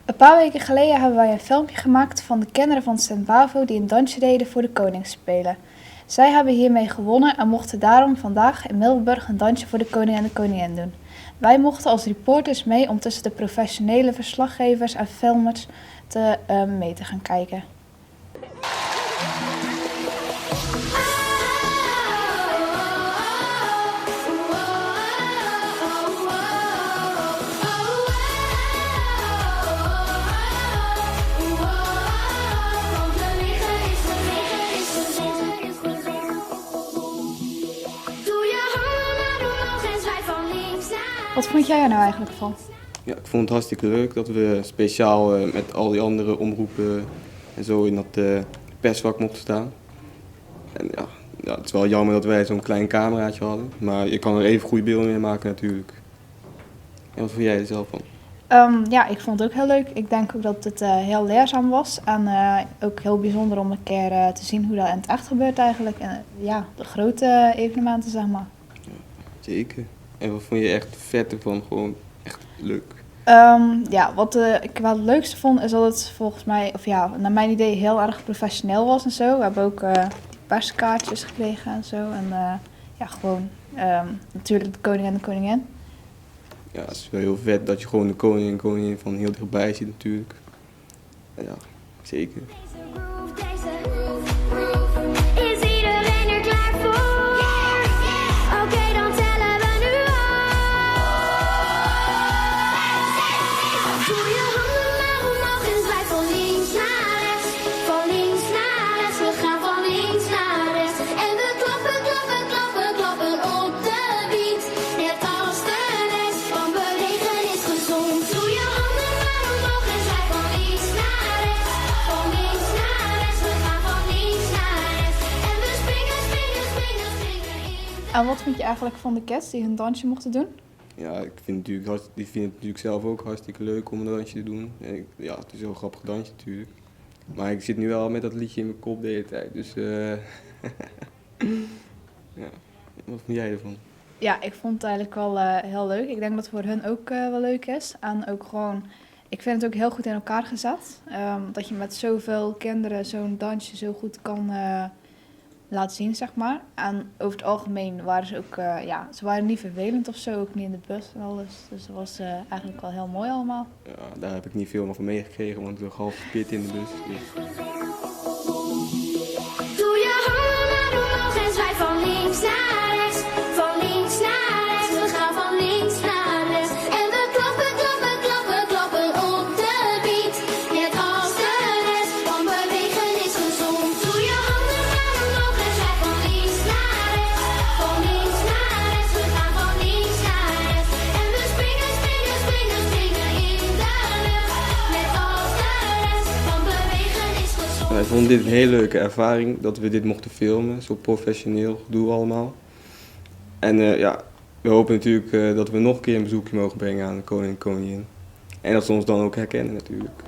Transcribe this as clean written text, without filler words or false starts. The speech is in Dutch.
Een paar weken geleden hebben wij een filmpje gemaakt van de kinderen van St. Bavo die een dansje deden voor de koning spelen. Zij hebben hiermee gewonnen en mochten daarom vandaag in Middelburg een dansje voor de koning en de koningin doen. Wij mochten als reporters mee om tussen de professionele verslaggevers en filmers mee te gaan kijken. Wat vond jij er nou eigenlijk van? Ja, ik vond het hartstikke leuk dat we speciaal met al die andere omroepen en zo in dat persvak mochten staan. En ja, het is wel jammer dat wij zo'n klein cameraatje hadden, maar je kan er even goede beelden mee maken natuurlijk. En wat vond jij er zelf van? Ja, ik vond het ook heel leuk. Ik denk ook dat het heel leerzaam was en ook heel bijzonder om een keer te zien hoe dat in het echt gebeurt eigenlijk. En ja, de grote evenementen zeg maar. Ja, zeker. En wat vond je echt vet ervan? Gewoon echt leuk. Ja, wat ik wel het leukste vond is dat het volgens mij, of ja, naar mijn idee heel erg professioneel was en zo. We hebben ook perskaartjes gekregen en zo. En ja, gewoon natuurlijk de koning en de koningin. Ja, het is wel heel vet dat je gewoon de koning en koningin van heel dichtbij ziet natuurlijk. Ja, zeker. En wat vind je eigenlijk van de kids die hun dansje mochten doen? Ja, die vinden het natuurlijk zelf ook hartstikke leuk om een dansje te doen. En ja, het is een heel grappig dansje natuurlijk. Maar ik zit nu wel met dat liedje in mijn kop de hele tijd, dus ja, wat vind jij ervan? Ja, ik vond het eigenlijk wel heel leuk. Ik denk dat het voor hun ook wel leuk is. En ook gewoon, ik vind het ook heel goed in elkaar gezet. Dat je met zoveel kinderen zo'n dansje zo goed kan laten zien, zeg maar. En over het algemeen waren ze ook, ja, ze waren niet vervelend of zo, ook niet in de bus en alles. Dus dat was eigenlijk wel heel mooi allemaal. Ja, daar heb ik niet veel van meegekregen, want ik lag half verkeerd in de bus. Dus. Doe je handen maar omhoog en zwaai van links naar rechts. Van links naar rechts, we gaan van links naar rechts. En we klappen, klappen, klappen, klappen op de beat. Net als de rest, want bewegen is gezond. Doe je handen maar omhoog en zwaai van links naar rechts. Van links naar rechts, we gaan van links naar rechts. En we springen, springen, springen, springen in de lucht. Net als de rest, want bewegen is gezond. Ik vond dit een hele leuke ervaring dat we dit mochten filmen, zo professioneel gedoe allemaal. En ja, we hopen natuurlijk dat we nog een keer een bezoekje mogen brengen aan de koning en koningin. En dat ze ons dan ook herkennen natuurlijk.